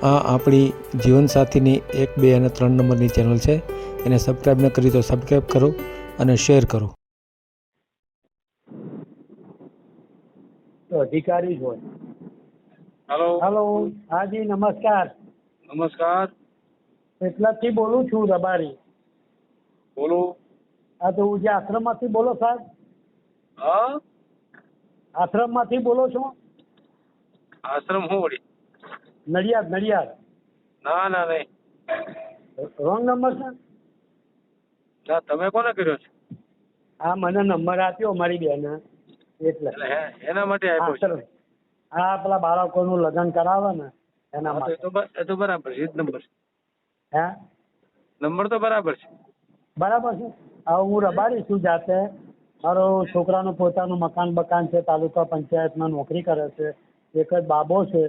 આ આપણી જીવનસાથીની 1, 2 અને 3 નંબરની ચેનલ છે. એને સબસ્ક્રાઈબ ન કરી તો સબસ્ક્રાઈબ કરો અને શેર કરો. તો અધિકારી જ હોય. હેલો. હેલો, હાજી નમસ્કાર. નમસ્કાર. એટલાથી બોલું છું રબારી. બોલો. હા તો હું જે આશ્રમમાંથી બોલો સાહેબ? હા, આશ્રમમાંથી બોલો છો? આશ્રમ હું વળી? નડિયાદ નડિયાદ. ના ના નહીં. રોંગ નંબર છે? ના, તમે કોને કર્યો છે? હા, મને નંબર આપ્યો મારી બેને એટલે. એટલે એના માટે આપ્યો છે. આશ્રમ. હા, પેલા બાળકોનું લગ્ન કરાવે ને એના હા, તો માટે. એ તો બરાબર છે. એ જ નંબર છે. હે? નંબર તો બરાબર છે. બરાબર છે. હવે હું રબારી છું જાતે. મારો છોકરાનું પોતાનું મકાન છે, તાલુકા પંચાયતમાં નોકરી કરે છે, એક જ બાબો છે.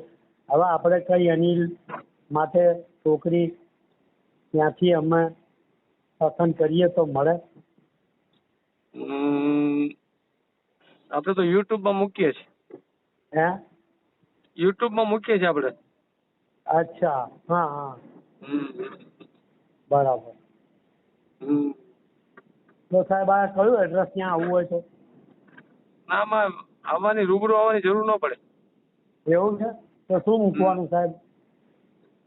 હવે આપણે કઈ એની માટે છોકરી ત્યાંથી અમે પસંદ કરીએ તો મળે? આપણે તો યુટ્યુબમાં મૂકીએ છીએ. હે? યુટ્યુબમાં મૂકીએ છીએ આપણે. અચ્છા, હા હા, હમ. બરાબર. હમ. તો સાહેબ આ કયું એડ્રેસ ત્યાં આવવું હોય તો? ના, આમાં રૂબરૂ આવવાની જરૂર ન પડે. એવું છે? તો શું મૂકવાનું સાહેબ?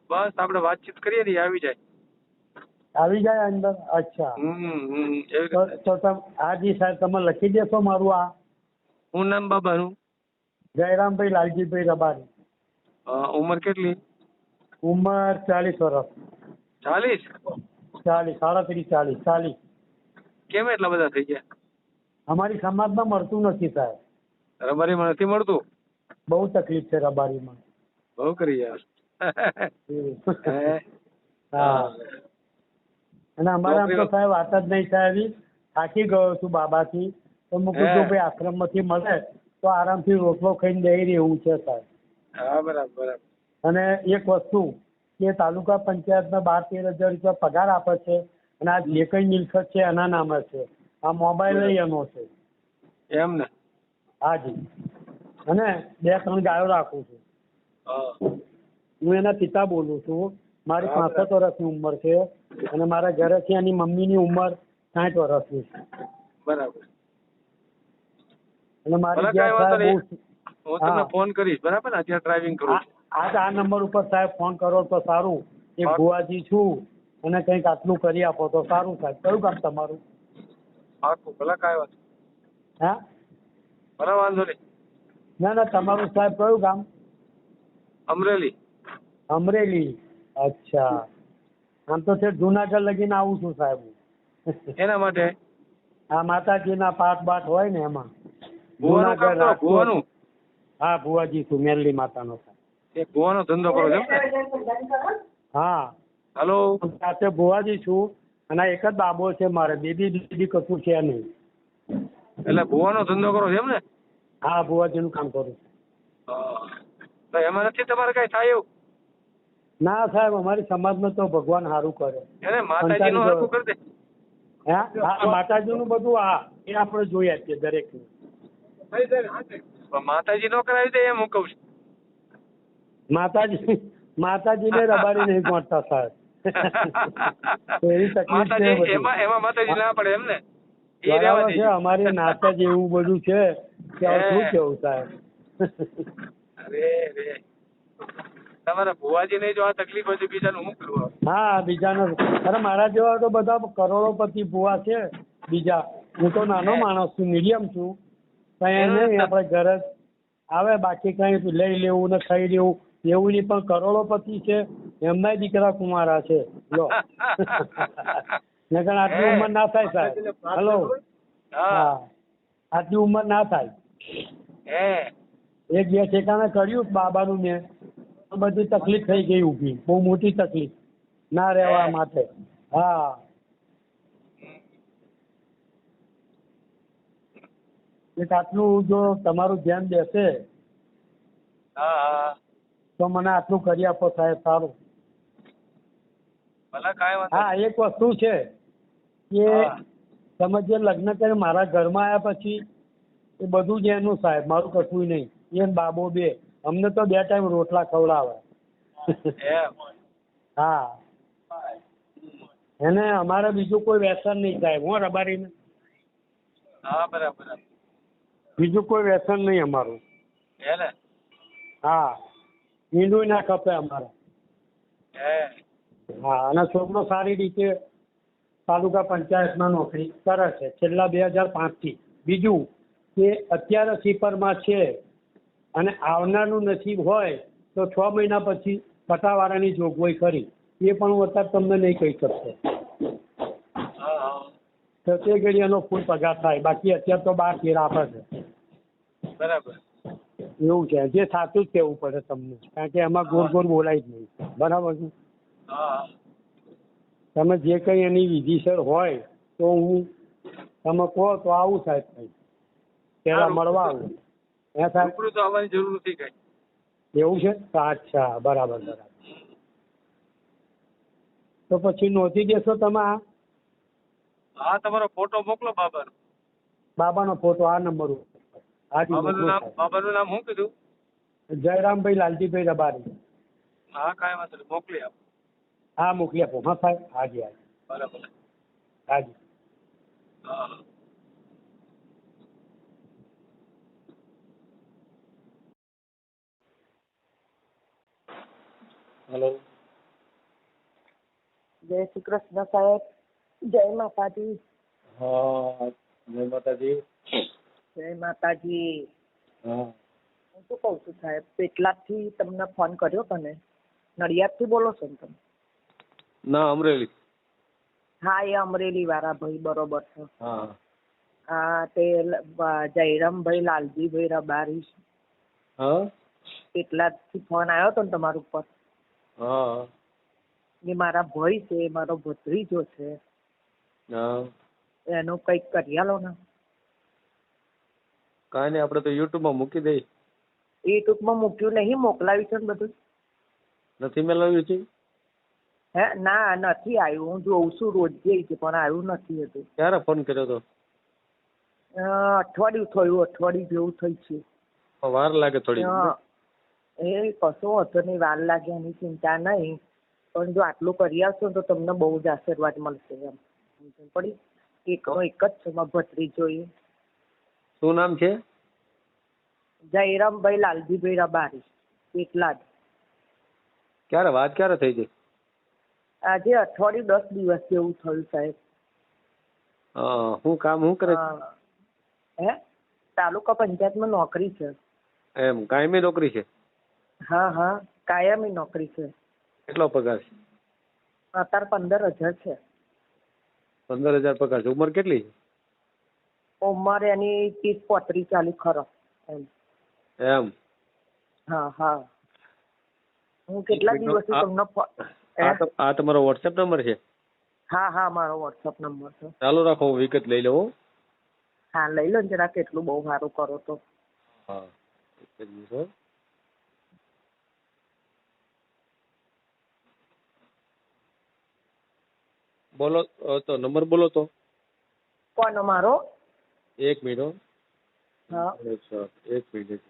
બસ આપણે વાતચીત કરીએ ને, એ આવી જાય. આવી જાય અંદર? અચ્છા. એવી તો રીતે. તમે હાજી સાહેબ તમે લખી દેશો મારું આ? શું નામ બાબાનું? જયરામભાઈ લાલજીભાઈ રબારી. ઉંમર કેટલી? ઉંમર 40 વર્ષ. 40? 40, 37, 40. કેમ એટલા બધા થઈ ગયા? અમારી સમાજમાં મળતું નથી સાહેબ. રબારીમાં નથી મળતું? બહુ તકલીફ છે રબારીમાં. બહુ કરી યાર. હા. અને અમારા આમ તો સાહેબ વાત જ નહીં સાહેબ. થાકી ગયો છું બાબાથી. તો હું કીધું ભાઈ આશ્રમમાંથી મળે તો આરામથી રોટલો ખાઈને બેહી રહેવું છે સાહેબ. હા, બરાબર. અને એક વસ્તુ કે તાલુકા પંચાયતના 12-13 હજાર રૂપિયા પગાર આપે છે અને આ જે કઈ મિલકત છે એના નામે છે. આ મોબાઈલ એનો છે. એમ ને? હાજી. અને 2-3 ગાયો રાખું છું. હું એના પિતા બોલું છું. મારી 65 વર્ષની ઉંમર છે અને મારા ઘરેથી એની મમ્મીની ઉંમર 60 વર્ષની છે. બરાબર. અને મારી ભલે જ્યાં કાંઈ વાંધો સાહેબ નહીં. હું તમને ફોન કરીશ, બરાબર ને? અત્યારે ડ્રાઇવિંગ કરું છું. આજ આ નંબર ઉપર સાહેબ ફોન કરો તો સારું. એક ભુવાજી છું અને કંઈક આટલું કરી આપો તો સારું સાહેબ. કયું કામ તમારું? પાકું. ભલે કાંઈ વાંધો. હા, ભલે વાંધો નહીં. ના તમારું સાહેબ કયું કામ? અમરેલી. અમરેલી. અચ્છા. આમ તો છે જુનાગઢ લગીને આવું છું સાહેબ. એના માટે આ માતાજીના પાઠ બાઠ હોય ને એમાં. ભુવાનું કામ કરો. ભુવાનું? હા, ભુવાજી છું મેરલી માતાનો સાહેબ. એક ભુવાનો ધંધો કરો છો એમ ને? હા. હલો. સાથે ભુવાજી છું અને એક જ બાબો છે મારે. બેબી કશું છે નહીં. એટલે ભુવાનો ધંધો કરો છો એમ ને? હા, ભુવાજીનું કામ કરું છું. તો એમાં નથી તમારે કઈ થાય એવું? ના સાહેબ, અમારી સમાજમાં તો ભગવાન સારું કરે. એને માતાજીનું હરખું કરી દે. હા, માતાજીનું બધું હા એ આપણે જોઈએ છીએ દરેક. પણ માતાજી નો કરાવી દે એમ હું કહું છું. માતાજીને રબારી નહીં પહોંચતા સાહેબ. એવી તકલીફ છે બધી. એમાં માતાજી ના પડે એમ ને? બરાબર છે. અમારી નાતા જ એવું બધું છે કે શું કેવું સાહેબ. અરે તમારા ભુવાજી ને જો આ તકલીફ હોય તો બીજાનું શું કરવું? હા, બીજાનો. અરે મારા જેવા તો બધા કરોડોપતિ ભુવા છે બીજા. હું તો નાનો માણસ છું, મીડિયમ છું. કઈ નહીં, આપણે ઘરે આવે બાકી કઈ લઈ લેવું ને ખાઈ લેવું એવું નહીં. પણ કરોડોપતિ છે એમના દીકરા કુમારા છે. લો. નકર આટલી ઉંમર ના થાય સાહેબ. હેલો. હા, આટલી ઉંમર ના થાય. એક 2 ઠેકાણે કર્યું બાબાનું મેં તો બધી તકલીફ થઈ ગઈ ઊભી. બહુ મોટી તકલીફ ના રહેવા માટે. હા. એક આટલું જો તમારું ધ્યાન દેશે તો મને આટલું કરી આપો સાહેબ સારું. હા, એક વસ્તુ છે કે તમે જે લગ્ન કરી મારા ઘરમાં આવ્યા પછી એ બધું જ એનું સાહેબ, મારું કશું નહીં. એ બાબો 2 અમને તો 2 ટાઈમ રોટલા ખવડાવે. એમ હા, એને અમારે બીજું કોઈ વ્યસન નહીં થાય હું રબારીને, હા બરાબર બીજું કોઈ વ્યસન નહીં અમારું. હે ને હા, મીંડું ના ખપે અમારે. હે હા, અને છોકરો સારી રીતે તાલુકા પંચાયતમાં નોકરી કરે છે છેલ્લા 2005થી. બીજું કે અત્યારે સીપરમાં છે અને આવનારનું નસીબ હોય તો 6 મહિના પછી પટાવાળાની જોગવાઈ કરી, એ પણ હું અત્યારે તમને નહીં કહી શકતો. હા હા તો તે ઘડી એનો ફૂલ પગાર થાય, બાકી અત્યારે તો 12-13 આપે છે. બરાબર એવું છે, જે સાચું જ કહેવું પડે તમને, કારણ કે એમાં ગોળ ગોળ બોલાય જ નહીં. બરાબર છે. હા તમે જે કંઈ એની વિધિસર હોય તો હું તમે કહો તો આવું સાહેબ કંઈ પેલા મળવા આવું. હે સાહેબ, રૂબરૂ તો આવવાની જરૂર નથી કઈ. એવું છે? અચ્છા, બરાબર બરાબર. તો પછી નોંધી દેશો તમે આ હા તમારો ફોટો મોકલો બાબાનો. બાબાનો ફોટો આ નંબર ઉપર? હાજી, મોકલું સાહેબ. બાબાનું નામ શું કીધું? જયરામભાઈ લાલજીભાઈ રબારી. હા કાંઈ વાંધો નહીં, મોકલી આપો. હા, મોકલી આપો. હા સાહેબ, હાજી હાજી બરાબર હાજી. હા હલો. જય શ્રી કૃષ્ણ સાહેબ. જય માતાજી. હા, જય માતાજી. જય માતાજી. હા હું શું કહું છું સાહેબ, પેટલાદથી તમને ફોન કર્યો તને, નડિયાદથી બોલો છો ને તમે? ના અમરેલી. હા, એ અમરેલી વાળા ભાઈ બરોબર છે. હા હા, તે જયરામભાઈ લાલજીભાઈ રબારી હા પેટલાદથી ફોન આવ્યો હતો ને તમારા ઉપર. હા એ મારા ભાઈ છે, મારો ભત્રીજો છે, હા. એનું કંઈક કરી આલો ને. કાંઈ નહીં, આપણે તો યુટ્યુબમાં મૂકી દઈ. એ ટૂંકમાં મૂક્યું નહીં, મોકલાવ્યું છે ને બધું. નથી મેળવ્યું છે? હે ના, નથી આવ્યું. હું જોઉં છું રોજ જઈ છે પણ આવ્યું નથી હજુ. ક્યારે ફોન કર્યો હતો? અઠવાડિયું થયું, અઠવાડિયું જેવું થઈ છે. વાર લાગે થોડી. હા, એ કશો વાંધો નહીં, વાર લાગે એની ચિંતા નહીં, પણ જો આટલું કરી આવશો તો તમને બહુ જ આશીર્વાદ મળશે એમ. સમજણ પડી? એકનો એક જ છે મારો ભત્રીજો. એ શું નામ છે? જયરામભાઈ લાલજીભાઈ રબારી, પેટલાદ. ક્યારે વાત ક્યારે થઈ ગઈ? આજે અઠવાડિયું 10 દિવસ જેવું થયું સાહેબ. શું કામ શું કરે? હે તાલુકા પંચાયતમાં નોકરી છે. એમ કાયમી નોકરી છે? હા હા, કાયમી નોકરી છે. કેટલો પગાર છે? અત્યારે 15,000 છે. 15,000 પગાર છે. ઉંમર કેટલી છે? ઉંમર એની 30-35 ચાલી ખરો એમ. એમ? હા હા. હું કેટલા દિવસથી તમને આ તમારો વોટ્સએપ નંબર છે? હા હા, મારો વોટ્સઅપ નંબર છે. ચાલુ રાખો, હું વિગત લઈ લઉં. હા, લઈ લો ને જરા, કેટલું બહુ સારું કરો તો. હા, એક જ મિનિટ હો. બોલો તો, નંબર બોલો તો. કોનો મારો? એક મિનિટ હો. હા. એક મિનિટ.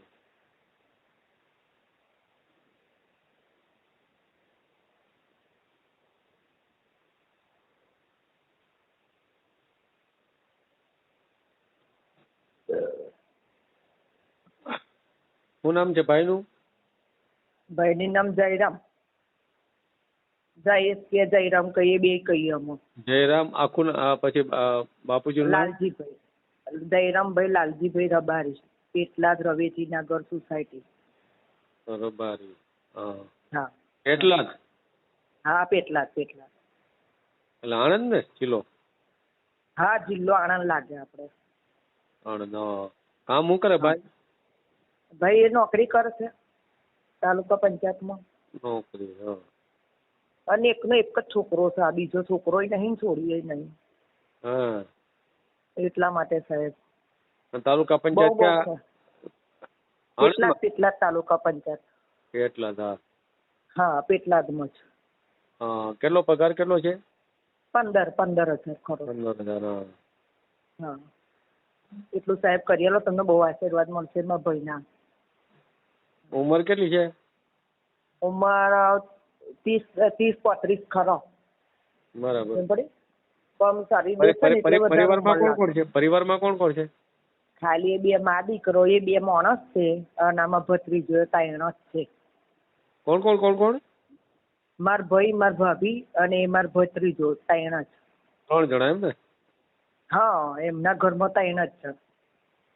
શું નામ છે ભાઈનું? ભાઈનું નામ જયરામ. જયેશ કે જયરામ કહીએ, બે કહીએ અમે. જયરામ આખું પછી બાપુજીનું નામ? લાલજીભાઈ. જયરામભાઈ લાલજીભાઈ રબારી, પેટલાદ રવેચી નગર સોસાયટી. રબારી. હા. કેટલા? હા, પેટલાદ. એટલે આણંદ ને જિલ્લો? હા, જિલ્લો આણંદ લાગે આપણે. આણંદ. કામ શું કરે ભાઈ? ભાઈ એ નોકરી કરે છે તાલુકા પંચાયતમાં. નોકરી. અને એકનો એક જ છોકરો છે, આ બીજો છોકરો નહીં, છોડીએ નહીં. હા, એટલા માટે સાહેબ. તાલુકા પંચાયત ક્યાં? પેટલાદ તાલુકા પંચાયત. કેટલા? હા, પેટલાદમાં જ. કેટલો પગાર કેટલો છે? 15,000 ખરો. 15,000. હા, એટલું સાહેબ કરી આલો, તમને બહુ આશીર્વાદ મળશે મારા ભાઈના. ઉંમર કેટલી છે? ઉંમર 30-35 ખરો. બરાબર. સમજ પડી? પણ શરીર દેખાય ને એટલે વધારે પરિવારમાં ઉંમર કોણ કોણ છે? પરિવારમાં કોણ કોણ છે? ખાલી એ 2 માં દીકરો, એ 2 માણસ છે અને આમાં ભત્રીજો 3 જ છે. કોણ કોણ કોણ કોણ? માર ભાઈ, માર ભાભી અને માર ભત્રીજો 3 જ. 3 જણા એમ ને? હા, એમના ઘરમાં 3 જ છે.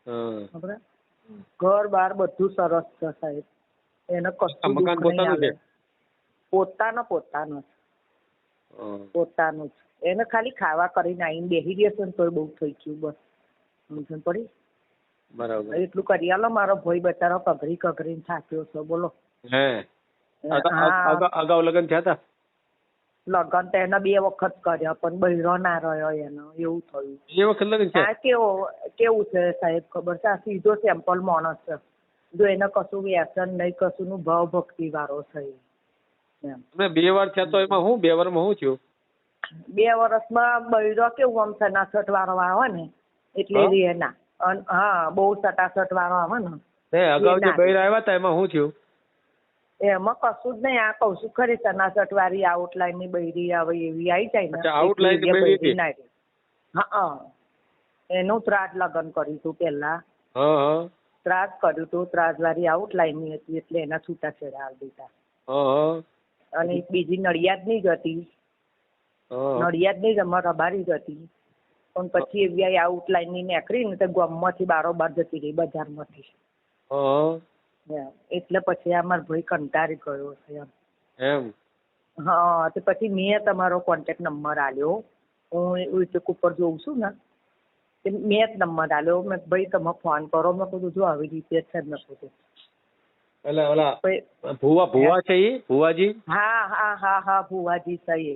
હા. ખબર? ઘર બાર બધું સરસ છે સાહેબ. એને કશું મકાન દુઃખ નહીં પોતાનું છે? આવે. પોતાનું જ. હા. પોતાનું જ. એને ખાલી ખાવા કરીને આવીને બેસી રહેશે ને તોય બહુ થઈ ગયું બસ. સમજણ પડી? બરાબર. એટલું કરી આલો. મારો ભાઈ બચારો કગરીને થાક્યો છે. બોલો. હે અગાઉ લગ્ન થયા હતા? લગ્ન તો એને 2 વખત કર્યા પણ બૈરો ના રહ્યો એનો, એવું થયું. એ વખત લગ્ન છે? આ કેવું છે સાહેબ ખબર છે? આ સીધો સેમ્પલ માણસ છે. જો એને કશું વ્યસન નહીં, કશું નું ભાવ ભક્તિ વાળો છે એમ. તમે 2 વાર થયા તો એમાં હું 2 વારમાં શું થયું? 2 વર્ષમાં બૈરો કેવું આમ સટાસટ વાળો આવે ને એટલે રે ના. હા, બહુ સટાસટ વાળો આવે ને. અગાઉ જે બૈરા આવ્યા હતા એમાં શું થયું? એમાં કશું જ નહીં. આ કઉ છું ખરી, સનાસટ વાળી આઉટલાઈન ની બૈરી આવે એવી આવી જાય ને. આઉટલાઈન ની બૈરી હતી? હા, એનું ત્રાસ લગ્ન કર્યું હતું પેલા. હા. ત્રાસ કર્યું હતું. ત્રાસ વાળી આઉટલાઈન ની હતી એટલે એના છૂટાછેડા આવી દીધા. હા. અને બીજી નડિયાદ ની જ હતી. નડિયાદ ની જ અમારે રબારી જ હતી. પણ પછી એવી આઉટલાઈન ની નીકળી ને તો ગામમાંથી બારોબાર જતી રહી, બજારમાંથી. એટલે પછી આ મારો ભાઈ કંટાળી ગયો છે એમ. હા, તો પછી મેં તમારો કોન્ટેક્ટ નંબર આલ્યો. હું યુટ્યુબ ઉપર જોઉં છું ને, મેં જ નંબર આલ્યો. મેં ભાઈ તમે ફોન કરો. મેં કીધું જો આવી રીતે છે જ. મેં કીધું ભુવા છે એ? ભુવાજી? હા, ભુવાજી છે એ.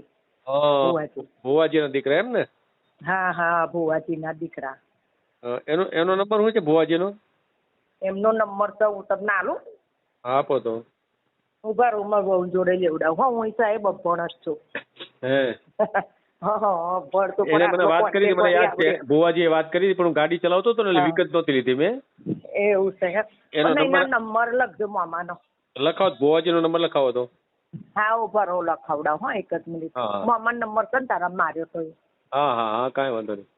ભુવાજી ના દીકરા એમ ને? હા, ભુવાજી ના દીકરા. એનો નંબર શું છે ભુવાજી નો? એમનો નંબર તો હું તમને આલું. આપો તો. ઉભા રહો, મારા બહુ જોડે લેવડાવ. હા, હું સાહેબ અભણ જ છું. એને મને વાત કરી, મને યાદ છે ભુવાજીએ વાત કરી, પણ હું ગાડી ચલાવતો હતો ને એટલે વિગત નહોતી લીધી મેં. એવું છે? એનો નંબર લખજો મામાનો. લખાવો, ભુવાજી નો નંબર લખાવો તો. હા, ઉભા રહો, લખાવડાવ. હા, એક જ મિનિટ. મામાનો નંબર છે ને તારા માર્યો તો? હા, કાંઈ વાંધો નહીં.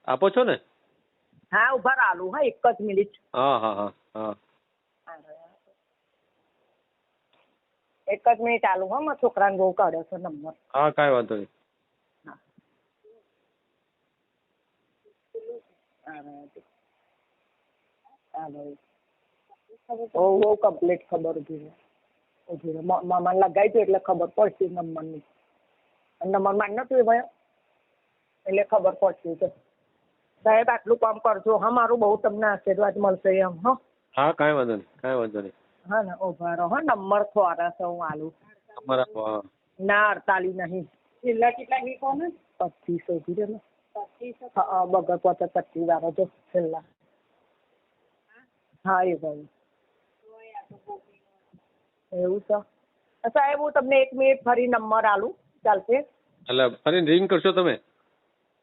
આપો છો ને? હા, ઉભા રાલું. હા, એક જ મિનિટ. હા. એક જ મિનિટ આલું. હા, મારા છોકરાને બહુ કાઢ્યો છે નંબર. હા, કાંઈ વાંધો નહીં. બહુ કમ્પ્લીટ ખબર ઉભી મામા લગાવી દો એટલે ખબર પડશે નંબરની. નંબર માન નતું ભાઈ એટલે ખબર પડશે છે. સાહેબ આટલું કામ કરજો. હા, મારું બહુ તમને આશીર્વાદ મળશે એમ. હા, કાંઈ વાંધો નહીં. હા ને, ઉભા રહો. હા, નંબર ખોરા છે હું આલું. નંબર આપો. ના, 48 નહીં. છેલ્લા કેટલા ની કોને? 25 ઉભી રહે ને. 25. હા, બગર 25 વાળો જો છેલ્લા. હા, એ ભાઈ એવું છે. સાહેબ હું તમને 1 મિનિટ ફરી નંબર આલું, ચાલશે? એટલે ફરી રિંગ કરશો તમે?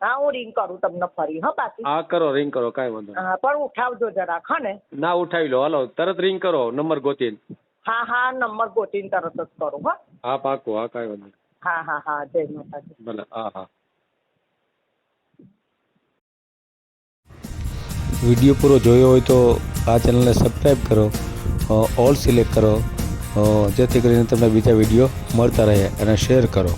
હા, હું રિંગ કરું તમને ફરી. હા, પાછી. હા, કરો, રિંગ કરો, કાંઈ વાંધો નહીં. હા, પણ ઉઠાવજો જરાક. હા ને? ના ઉઠાવી લો, હાલો તરત રિંગ કરો નંબર ગોતીને. હા, નંબર ગોતીને તરત જ કરું. હા, પાકું. હા, કાંઈ વાંધો નહીં. હા, જય માતાજી. ભલે. હા. વિડીયો પૂરો જોયો હોય તો આ ચેનલને સબસ્ક્રાઈબ કરો, ઓલ સિલેક્ટ કરો, જેથી કરીને તમને બીજા વિડીયો મળતા રહે, અને શેર કરો.